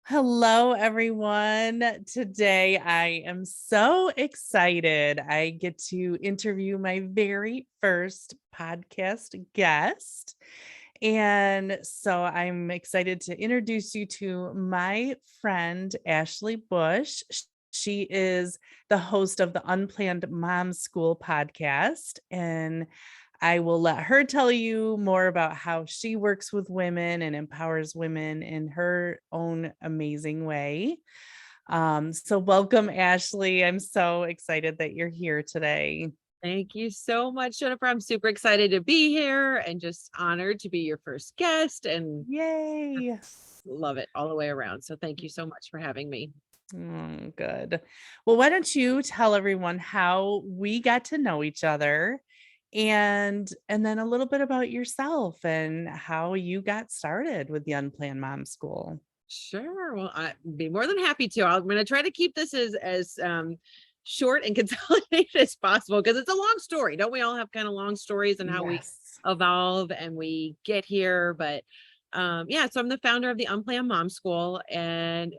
Hello, everyone. Today I am so excited. I get to interview my very first podcast guest. And so I'm excited to introduce you to my friend, Ashley Bush. She is the host of the Unplanned Mom School podcast. And I will let her tell you more about how she works with women and empowers women in her own amazing way. So welcome, Ashley. I'm so excited that you're here today. Thank you so much, Jennifer. I'm super excited to be here and just honored to be your first guest and Yay. love it all the way around. So thank you so much for having me. Good. Well, why don't you tell everyone how we got to know each other and then a little bit about yourself and how you got started with the Unplanned Mom School. Sure. Well, I'd be more than happy to. I'm going to try to keep this as short and consolidated as possible because it's a long story. Don't we all have kind of long stories and how we Yes. evolve and we get here? But yeah, so I'm the founder of the Unplanned Mom School, and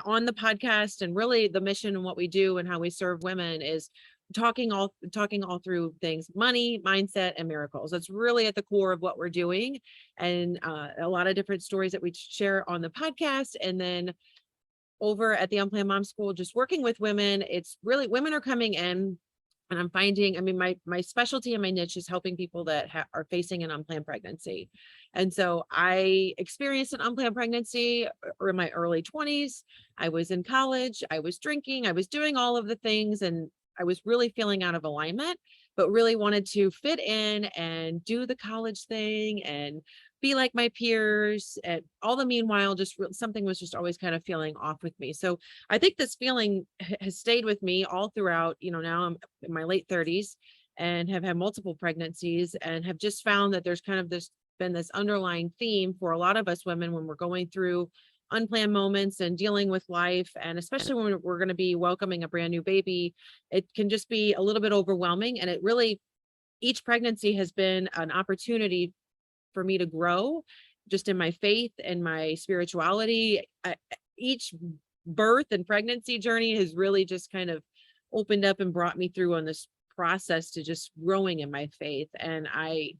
on the podcast, and really the mission and what we do and how we serve women is talking all through things, money, mindset, and miracles. That's really at the core of what we're doing, and a lot of different stories that we share on the podcast, and then over at the Unplanned Mom School, just working with women. It's really women are coming in, and I'm finding, I mean, my specialty and my niche is helping people that are facing an unplanned pregnancy. And so I experienced an unplanned pregnancy in my early 20s. I was in college, I was drinking, I was doing all of the things, and I was really feeling out of alignment, but really wanted to fit in and do the college thing and be like my peers. And all the meanwhile, just something was just always kind of feeling off with me. So I think this feeling has stayed with me all throughout. Now I'm in my late 30s and have had multiple pregnancies, and have just found that there's kind of been this underlying theme for a lot of us women when we're going through unplanned moments and dealing with life. And especially when we're going to be welcoming a brand new baby, it can just be a little bit overwhelming. And it really, each pregnancy has been an opportunity for me to grow just in my faith and my spirituality. Each birth and pregnancy journey has really just kind of opened up and brought me through on this process to just growing in my faith. And I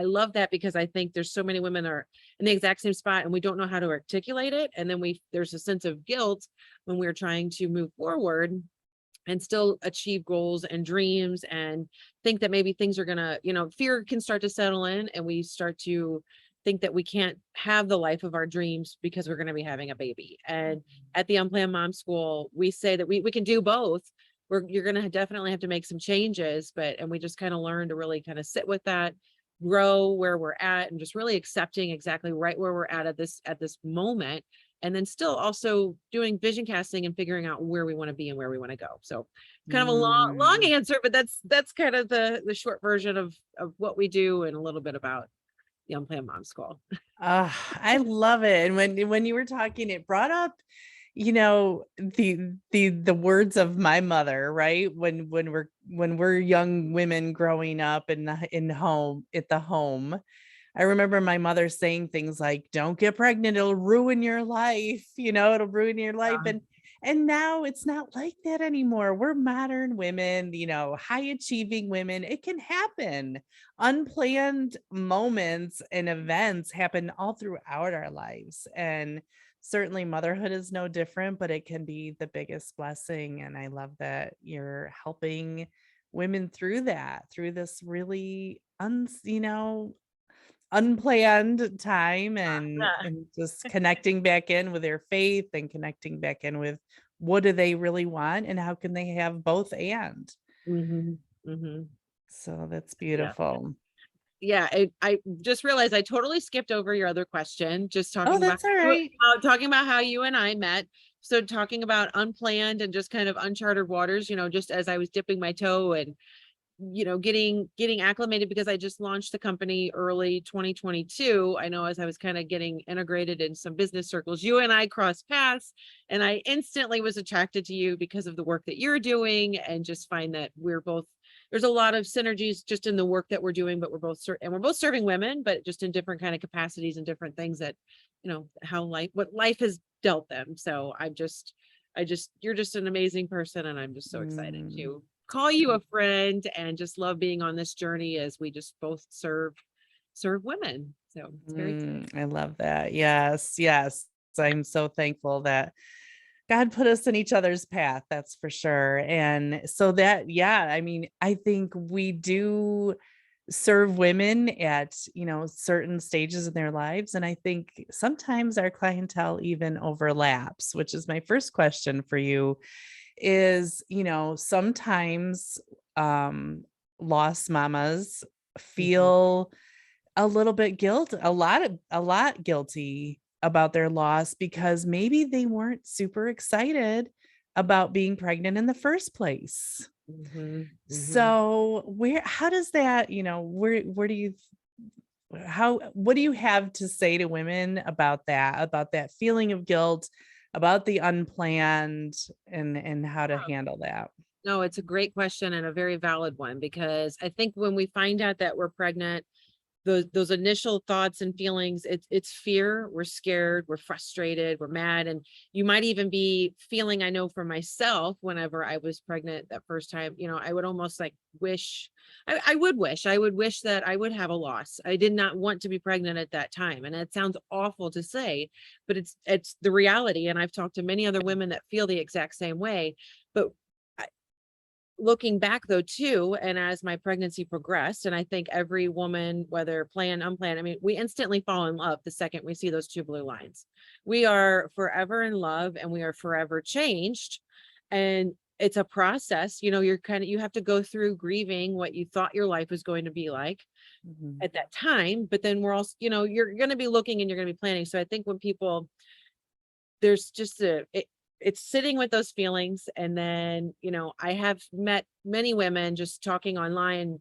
love that, because I think there's so many women are in the exact same spot and we don't know how to articulate it. And then there's a sense of guilt when we're trying to move forward and still achieve goals and dreams, and think that maybe things are gonna, fear can start to settle in, and we start to think that we can't have the life of our dreams because we're going to be having a baby. And at the Unplanned Mom School, we say that we can do both. You're going to definitely have to make some changes, and we just kind of learn to really kind of sit with that, grow where we're at, and just really accepting exactly right where we're at this moment, and then still also doing vision casting and figuring out where we want to be and where we want to go. So kind of a long Mm. answer, but that's kind of the short version of what we do, and a little bit about the Unplanned Mom School. I love it. And when you were talking, it brought up, the words of my mother, right? When we're young women growing up at the home. I remember my mother saying things like, "Don't get pregnant, it'll ruin your life, it'll ruin your life." And now it's not like that anymore. We're modern women, high achieving women. It can happen. Unplanned moments and events happen all throughout our lives. And certainly motherhood is no different, but it can be the biggest blessing. And I love that you're helping women through that, through this really unplanned time, and Yeah. just connecting back in with their faith and connecting back in with what do they really want and how can they have both and. Hmm. Hmm. So that's Yeah. beautiful. Yeah, I just realized I totally skipped over your other question, just Oh, talking about that's all right. how you and I met. So talking about unplanned and just kind of uncharted waters, just as I was dipping my toe and getting acclimated, because I just launched the company early 2022. I know, as I was kind of getting integrated in some business circles, you and I crossed paths, and I instantly was attracted to you because of the work that you're doing, and just find that we're both there's a lot of synergies just in the work that we're doing, but we're both serving women, but just in different kind of capacities and different things that, how what life has dealt them. So you're just an amazing person. And I'm just so excited Mm. to call you a friend and just love being on this journey as we just both serve women. So it's very exciting. I love that. Yes, yes. I'm so thankful that God put us in each other's path, that's for sure. And so that, yeah, I mean, I think we do serve women at, certain stages in their lives. And I think sometimes our clientele even overlaps, which is my first question for you is, sometimes lost mamas Mhm. feel a little bit a lot guilty about their loss because maybe they weren't super excited about being pregnant in the first place. Mhm. Mhm. So how does that, where do you what do you have to say to women about that feeling of guilt, about the unplanned and how to handle that? No, it's a great question and a very valid one, because I think when we find out that we're pregnant, those initial thoughts and feelings, it's fear. We're scared, we're frustrated, we're mad. And you might even be feeling, I know for myself, whenever I was pregnant that first time, I would almost like wish, I would wish that I would have a loss. I did not want to be pregnant at that time. And it sounds awful to say, but it's the reality. And I've talked to many other women that feel the exact same way. But looking back though too, and as my pregnancy progressed, and I think every woman, whether planned, unplanned, I mean, we instantly fall in love the second we see those two blue lines. We are forever in love and we are forever changed. And it's a process, you have to go through grieving what you thought your life was going to be like Mhm. at that time. But then we're also, you're going to be looking and you're going to be planning. So I think when people, there's just it's sitting with those feelings. And then, I have met many women just talking online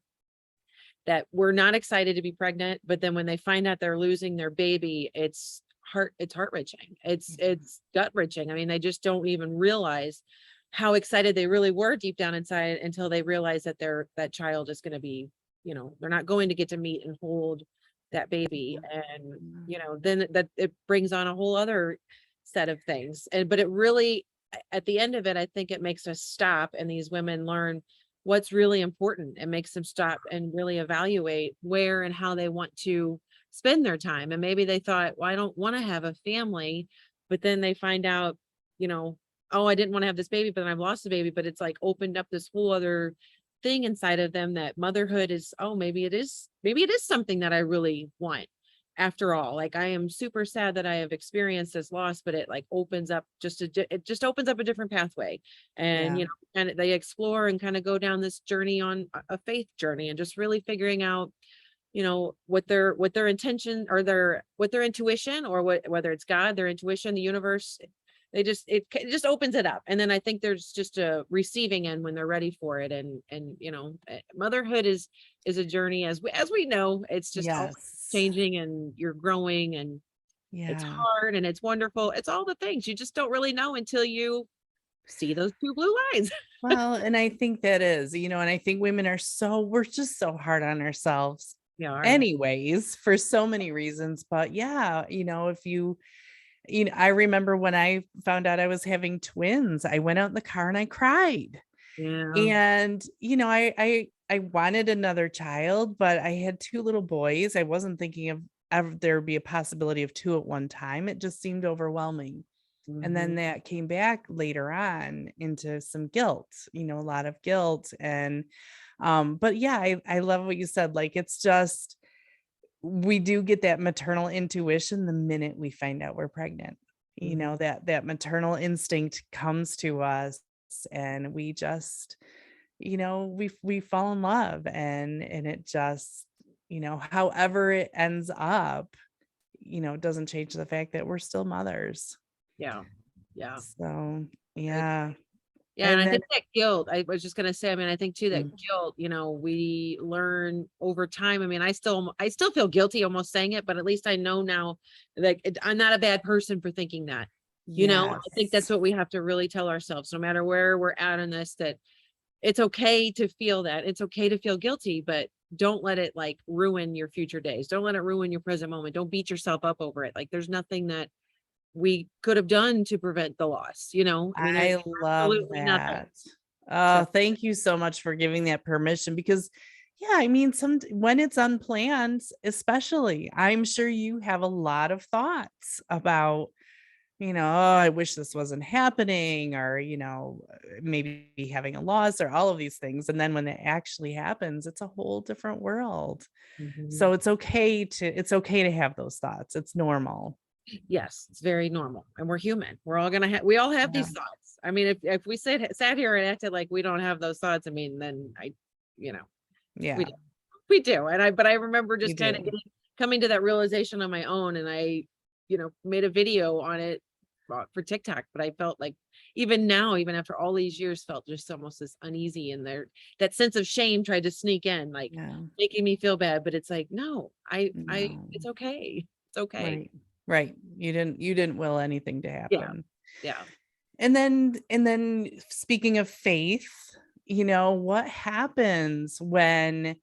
that were not excited to be pregnant, but then when they find out they're losing their baby, it's heart wrenching. It's gut wrenching. I mean, they just don't even realize how excited they really were deep down inside until they realize that that child is going to be, they're not going to get to meet and hold that baby. And, Yeah. then that it brings on a whole other set of things. But it really, at the end of it, I think it makes us stop, and these women learn what's really important. It makes them stop and really evaluate where and how they want to spend their time. And maybe they thought, well, I don't want to have a family, but then they find out, you know, oh, I didn't want to have this baby, but then I've lost the baby. But it's like opened up this whole other thing inside of them, that motherhood is, oh, maybe it is something that I really want. After all, like, I am super sad that I have experienced this loss, but it like opens up it just opens up a different pathway. And, Yeah. and they explore and kind of go down this journey, on a faith journey, and just really figuring out, what their intention, or what their intuition, or whether it's God, their intuition, the universe. It just opens it up. And then I think there's just a receiving end when they're ready for it. And motherhood is a journey, as we know. It's just always Yes. changing, and you're growing, and it's Yeah. hard and it's wonderful. It's all the things you just don't really know until you see those two blue lines. Well, and I think that is, and I think women we're just so hard on ourselves Yeah. anyways, for so many reasons. But yeah, if I remember when I found out I was having twins, I went out in the car and I cried. Yeah. And, I wanted another child, but I had two little boys. I wasn't thinking of ever there would be a possibility of two at one time. It just seemed overwhelming. And Mhm. then that came back later on into some guilt, a lot of guilt. And but yeah, I love what you said. Like, it's just we do get that maternal intuition the minute we find out we're pregnant. Mhm. That maternal instinct comes to us, and we just, we fall in love, and it just, however it ends up, doesn't change the fact that we're still mothers. Yeah. Yeah. So, I yeah. Yeah, and And I then think that guilt, I was just gonna say, I mean, I think too that mm, guilt, we learn over time. I mean, I still feel guilty almost saying it, but at least I know now, like, I'm not a bad person for thinking that. I think that's yes. what we have to really tell ourselves, no matter where we're at in this, that it's okay to feel that. It's okay to feel guilty, but don't let it like ruin your future days. Don't let it ruin your present moment. Don't beat yourself up over it. Like there's nothing that we could have done to prevent the loss, you know? I mean, there's I love absolutely nothing. that. So Oh, thank you so much for giving that permission because yeah, I mean, when it's unplanned, especially, I'm sure you have a lot of thoughts about, oh, I wish this wasn't happening, or, maybe having a loss or all of these things. And then when it actually happens, it's a whole different world. mhm. So it's okay to have those thoughts. It's normal. Yes, it's very normal. And we're human. We're all gonna have we all have Yeah. these thoughts. I mean, if we sat here and acted like we don't have those thoughts, I mean, then you know, we Yeah, do. We do. And I remember you just kind of do. coming to that realization on my own. And made a video on it for TikTok, but I felt like even now, even after all these years, felt just almost as uneasy in there. That sense of shame tried to sneak in, like Yeah. making me feel bad. But it's like, no, No. it's okay. It's okay. Right. Right. You didn't will anything to Yeah. happen. Yeah. And then speaking of faith, what happens when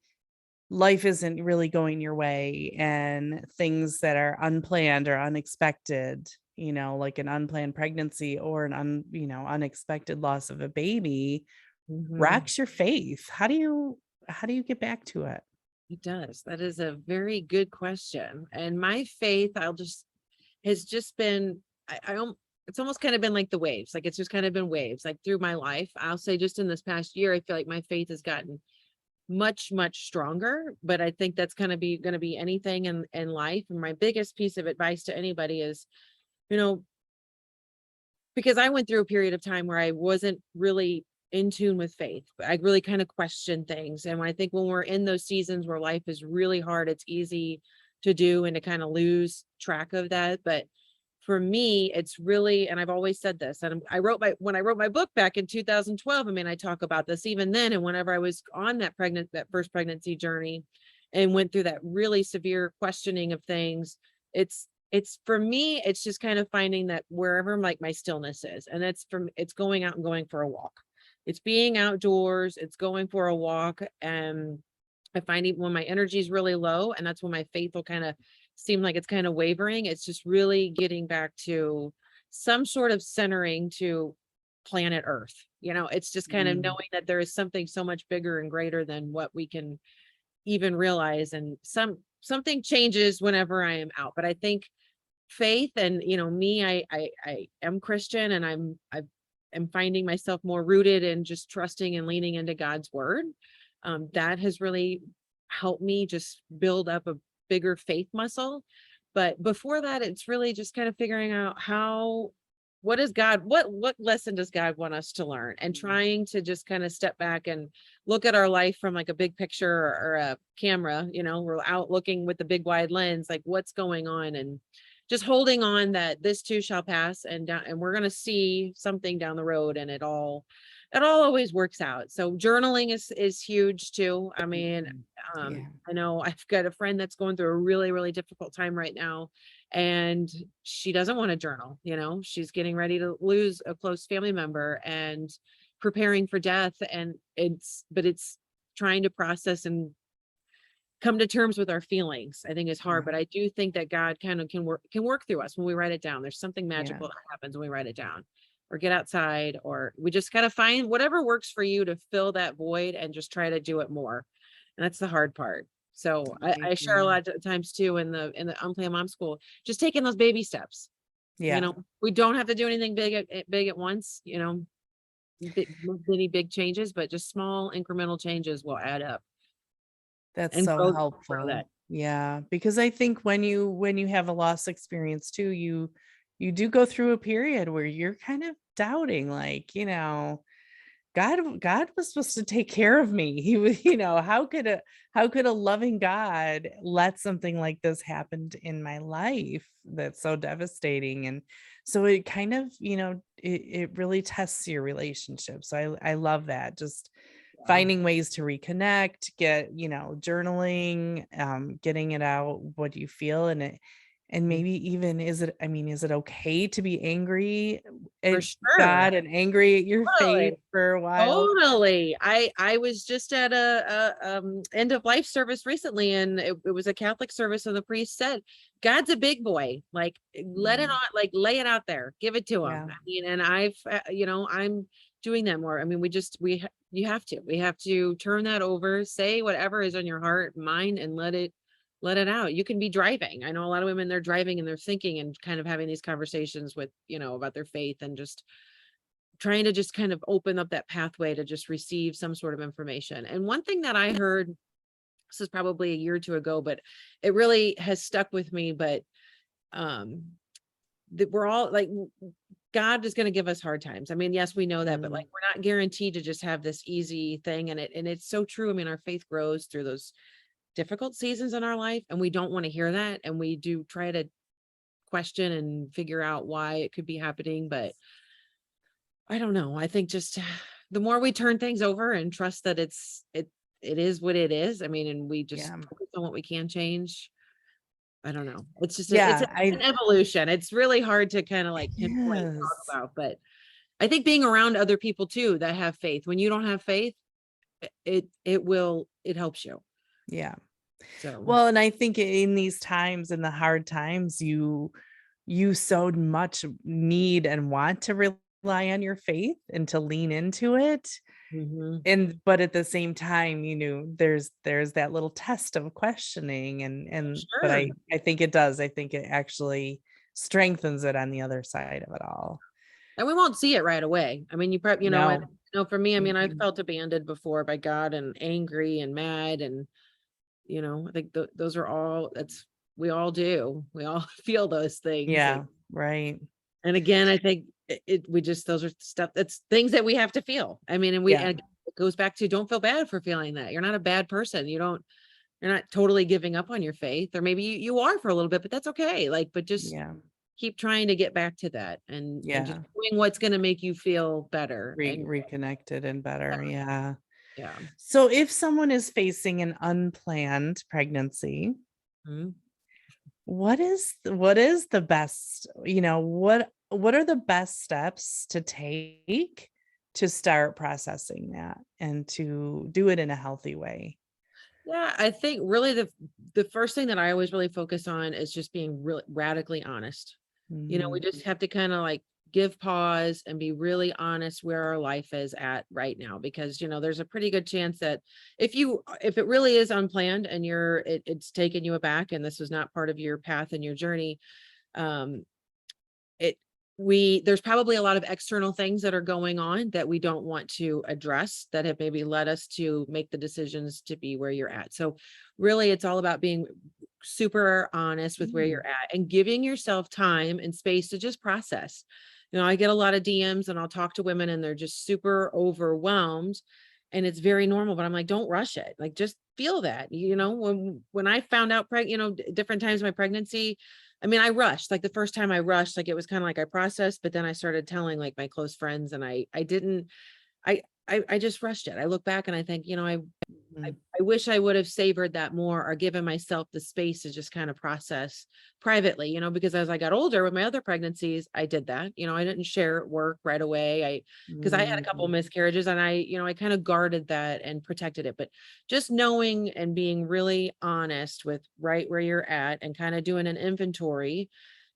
life isn't really going your way and things that are unplanned or unexpected, like an unplanned pregnancy or unexpected loss of a baby Mhm. rocks your faith. How do you get back to it? It does. That is a very good question. And my faith, has just been, it's almost kind of been like the waves. Like it's just kind of been waves, like through my life. I'll say just in this past year, I feel like my faith has gotten much, much stronger. But I think that's going to be anything in life. And my biggest piece of advice to anybody is, you know, because I went through a period of time where I wasn't really in tune with faith. I really kind of questioned things. And I think when we're in those seasons where life is really hard, it's easy to do and to kind of lose track of that. But for me, it's really, and I've always said this, and when I wrote my book back in 2012, I mean, I talk about this even then. And whenever I was on that first pregnancy journey and went through that really severe questioning of things, it's for me, it's just kind of finding that wherever like my stillness is. And it's going out and going for a walk. It's being outdoors, it's going for a walk. And I find when my energy is really low, and that's when my faith will kind of seem like it's kind of wavering. It's just really getting back to some sort of centering to planet Earth. It's just kind of Mm, knowing that there is something so much bigger and greater than what we can even realize. And something changes whenever I am out. But I think faith and me, I am Christian, and I'm finding myself more rooted and just trusting and leaning into God's word. That has really helped me just build up a bigger faith muscle. But before that, it's really just kind of figuring out what is God, what lesson does God want us to learn, and mm, trying to just kind of step back and look at our life from like a big picture, or a camera. We're out looking with the big wide lens, like what's going on, and just holding on that this too shall pass, and we're going to see something down the road, and it all always works out. So journaling is huge too. I mean, mm. Yeah. I know I've got a friend that's going through a really, really difficult time right now, and she doesn't want to journal. She's getting ready to lose a close family member and preparing for death. And it's trying to process and come to terms with our feelings, I think is hard. Yeah. But I do think that God kind of can work through us when we write it down. There's something Yeah. magical that happens when we write it down, or get outside, or we just gotta find whatever works for you to fill that void and just try to do it more. And that's the hard part. So I share a Yeah. lot of times too in the Unplanned Mom School, just taking those baby steps. Yeah. We don't have to do anything big at once, big, many big changes, but just small incremental changes will add up That's and so grow that. helpful. Yeah, because I think when you have a loss experience too, you do go through a period where you're kind of doubting, like, God was supposed to take care of me. He was, how could a loving God let something like this happen in my life that's so devastating? And so it kind of, it really tests your relationship. So I love that. Just Yeah. finding ways to reconnect, get, journaling, getting it out, what you feel. And And Mm. maybe even is it okay to be angry For at sure. God and angry at your Totally. faith for a while? Totally. I was just at a end of life service recently, and it was a Catholic service, and the priest said, God's a big boy. Like, let it Mm, on, like, lay it out there, give it to him. yeah, I mean, and I've I'm doing that more. I mean, you have to, we have to turn that over, say whatever is on your heart, mind, and let it out. You can be driving. I know a lot of women, they're driving and they're thinking and kind of having these conversations with, about their faith, and just trying to just kind of open up that pathway to just receive some sort of information. And one thing that I heard, this is probably a year or two ago, but it really has stuck with me. But um that we're all like, God is going to give us hard times. I mean, yes, we know that, but like, mm, we're not guaranteed to just have this easy thing. And it's so true. I mean, our faith grows through those difficult seasons in our life, and we don't want to hear that. And we do try to question and figure out why it could be happening. But I don't know. I think just the more we turn things over and trust that it is what it is. I mean, and we just yeah, focus on what we can change. I don't know. It's just yeah, an evolution. It's really hard to kind of like pinpoint and talk yes, about, but I think being around other people too that have faith. When you don't have faith, it helps you. yeah. So Well, and I think in these times, in the hard times, you so much need and want to rely on your faith and to lean into it. mhm, And but at the same time, there's that little test of questioning for and but sure. I think it does. I think it actually strengthens it on the other side of it all. And we won't see it right away. I mean, you probably, and No. for me, I mean, I've Mm-mm. felt abandoned before by God, and angry and mad, and I think those are all, that's, we all do. We all feel those things. Yeah, right. And again, I think we just, those are stuff, that's things that we have to feel. I mean, Yeah, and it goes back to, don't feel bad for feeling that. You're not a bad person. You're not totally giving up on your faith, or maybe you are for a little bit, but that's okay. Like, but just yeah, keep trying to get back to that, and just yeah. doing what's going to make you feel better. And Reconnected and better, yeah. yeah. So if someone is facing an unplanned pregnancy, Mhm. what is the best, what are the best steps to take to start processing that and to do it in a healthy way? Yeah, I think really the first thing that I always really focus on is just being really radically honest. We Mhm. just have to kind of like give pause and be really honest where our life is at right now, because there's a pretty good chance that if it really is unplanned, and it's taken you aback, and this was not part of your path and your journey, um it there's probably a lot of external things that are going on that we don't want to address, that have maybe led us to make the decisions to be where you're at. So really, it's all about being super honest with where Mm, you're at, and giving yourself time and space to just process. I get a lot of DMs, and I'll talk to women, and they're just super overwhelmed, and it's very normal, but I'm like, don't rush it. Like, just feel that. When I found out different times of my pregnancy, I mean, I rushed. Like, the first time I rushed, like, it was kind of like I processed, but then I started telling like my close friends, and I didn't, I just rushed it. I look back and I think, mhm. I wish I would have savored that more, or given myself the space to just kind of process privately, because as I got older with my other pregnancies, I did that. I didn't share at work right away. Because I had a couple Mhm. miscarriages, and I kind of guarded that and protected it. But just knowing and being really honest with right where you're at, and kind of doing an inventory,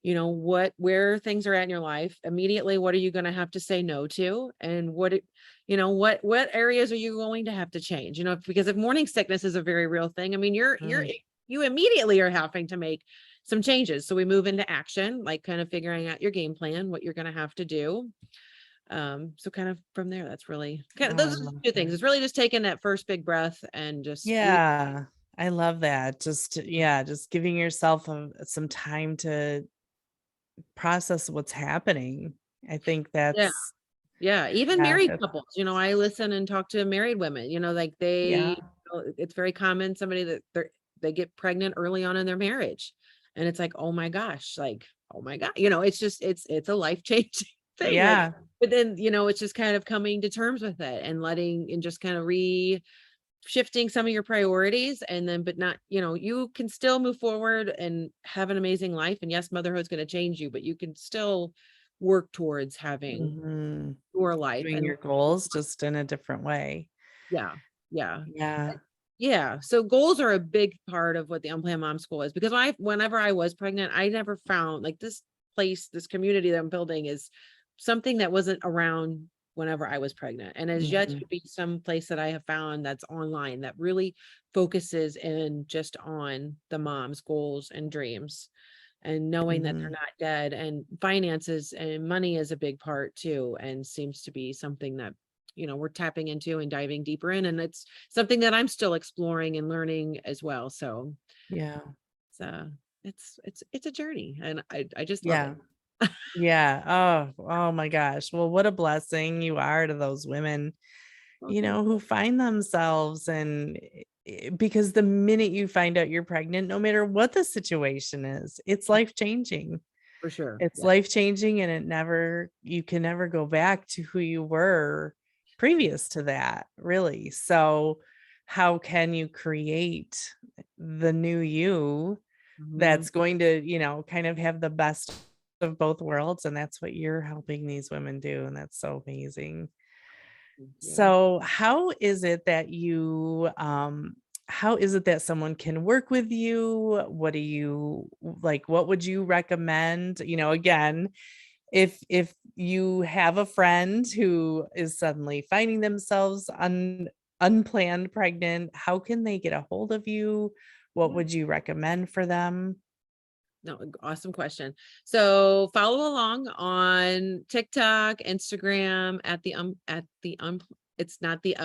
where things are at in your life immediately, what are you going to have to say no to, and what areas are you going to have to change, because if morning sickness is a very real thing, I mean, Mm. you immediately are having to make some changes. So we move into action, like kind of figuring out your game plan, what you're going to have to do. So kind of from there, that's really kind of, Oh, I those are the love two things. that. It's really just taking that first big breath, and just Yeah, I love that. Just yeah, just giving yourself some time to process what's happening. I think yeah. that's Yeah, even yeah, married that's couples, I listen and talk to married women, like yeah, it's very common, somebody that they get pregnant early on in their marriage. And it's like, oh my gosh, like, oh my God, it's just, it's a life-changing thing. Like, yeah, but then, it's just kind of coming to terms with it, and letting, and just kind of shifting some of your priorities, and then, but not, you can still move forward and have an amazing life. And yes, motherhood's going to change you, but you can still work towards having Mhm. your life. Doing And your goals just in a different way. yeah, yeah. Yeah. Yeah. So goals are a big part of what the Unplanned Mom School is, because whenever I was pregnant, I never found like this place, this community that I'm building is something that wasn't around whenever I was pregnant, and has yet Mhm. to be some place that I have found that's online that really focuses in just on the mom's goals and dreams, and knowing that they're Mhm. not dead. And finances and money is a big part too, and seems to be something that, we're tapping into and diving deeper in. And it's something that I'm still exploring and learning as well. So Yeah. it's it's a journey, and I just love it. Yeah. Yeah. Oh my gosh. Well, what a blessing you are to those women, Well, thank who find themselves and because the minute you find out you're pregnant, no matter what the situation is, it's you. life changing. For sure. It's Yeah. life changing and you can never go back to who you were previous to that, really. So, how can you create the new you Mhm. that's going to, kind of have the best of both worlds? And that's what you're helping these women do. And that's so amazing. Thank you. So, how is it that someone can work with you? What do you like? What would you recommend? Again, if you have a friend who is suddenly finding themselves unplanned pregnant, how can they get a hold of you? What Yeah. would you recommend for them? No, awesome question. So follow along on TikTok, Instagram it's not the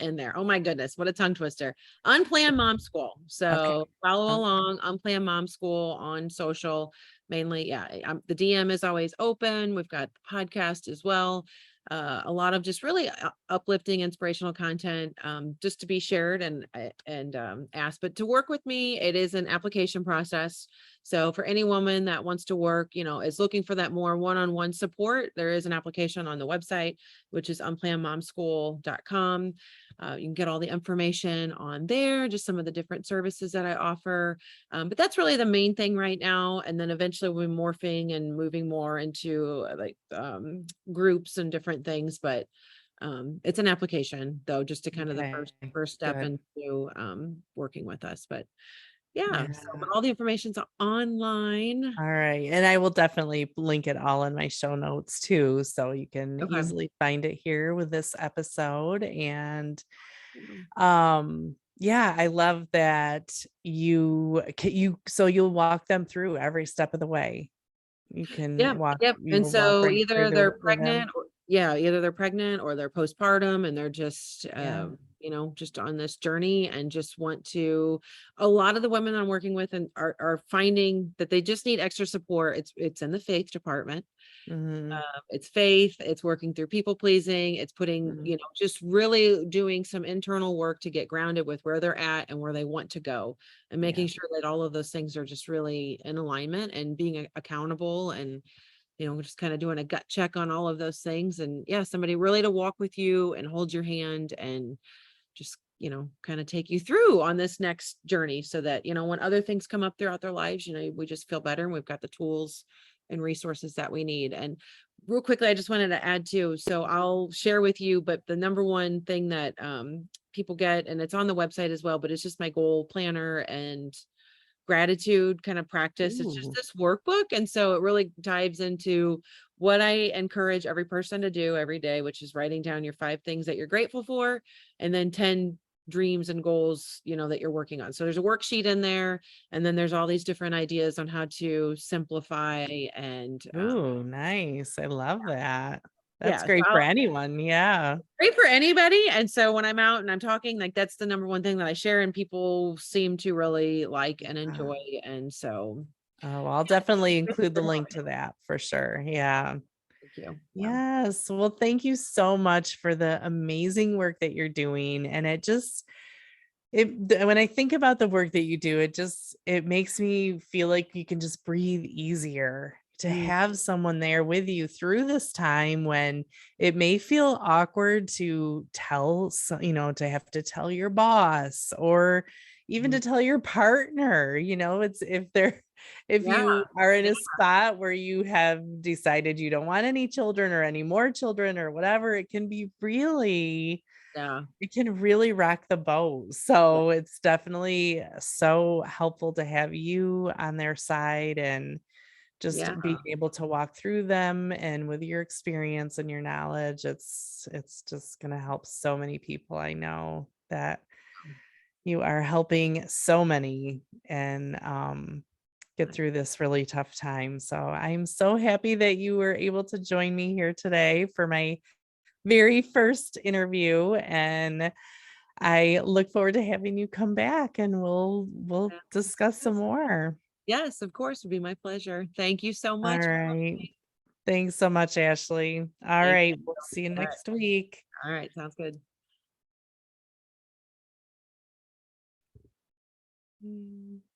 in there. Oh my goodness, what a tongue twister. Unplanned Mom School. Okay. So follow Okay. along Unplanned Mom School on social mainly. Yeah, the DM is always open. We've got the podcast as well. A lot of just really uplifting, inspirational content, just to be shared and asked. But to work with me, it is an application process. So for any woman that wants to work, is looking for that more one-on-one support, there is an application on the website, which is unplannedmomschool.com. You can get all the information on there, just some of the different services that I offer. But that's really the main thing right now. And then eventually we'll be morphing and moving more into groups and different things. But it's an application though, just to kind of the Okay. first step Good. into working with us. But yeah, so Yeah. but all the information's online. All right. And I will definitely link it all in my show notes too. So you can Okay. easily find it here with this episode. And Mm. yeah, I love that so you'll walk them through every step of the way. Yep, yep, You and will walk so right through either they're pregnant or they're postpartum, and they're just, yeah. just on this journey and just want to a lot of the women I'm working with and are finding that they just need extra support. It's in the faith department. Mhm. It's faith, it's working through people pleasing, it's putting, Mhm. just really doing some internal work to get grounded with where they're at and where they want to go, and Yeah. making sure that all of those things are just really in alignment and being accountable, and just kind of doing a gut check on all of those things. And yeah, somebody really to walk with you and hold your hand and just, kind of take you through on this next journey, so that, when other things come up throughout their lives, we just feel better and we've got the tools and resources that we need. And real quickly, I just wanted to add too, so I'll share with you, but the number one thing that people get, and it's on the website as well, but it's just my goal planner and gratitude kind of practice. It's just Ooh. this workbook. And so it really dives into what I encourage every person to do every day, which is writing down your 5 things that you're grateful for, and then 10 dreams and goals, that you're working on. So there's a worksheet in there, and then there's all these different ideas on how to simplify and Ooh, nice. I love that. That's yeah, so great for anyone. Yeah. great for anybody. And so when I'm out and I'm talking, like that's the number one thing that I share, and people seem to really like and Uh, enjoy. And so oh, I'll definitely include the link to that for sure. Yeah. thank you. Yeah. Yes. Well, thank you so much for the amazing work that you're doing. And when I think about the work that you do, it makes me feel like you can just breathe easier to Mm, have someone there with you through this time when it may feel awkward to tell, to have to tell your boss or even mhm. to tell your partner, it's if Yeah, you are in yeah, a spot where you have decided you don't want any children or any more children or whatever, yeah, it can really rock the boat. yeah, So it's definitely so helpful to have you on their side and just yeah. being able to walk through them, and with your experience and your knowledge, it's just going to help so many people. I know that you are helping so many and get through this really tough time. So I'm so happy that you were able to join me here today for my very first interview, and I look forward to having you come back and we'll Yeah. discuss some Yes, more. yes, of course, it'd be my pleasure. Thank you so All much for right. listening. Thanks so much, Ashley. All Thank right. you. We'll see you All right, next week. all right, sounds good. Mm.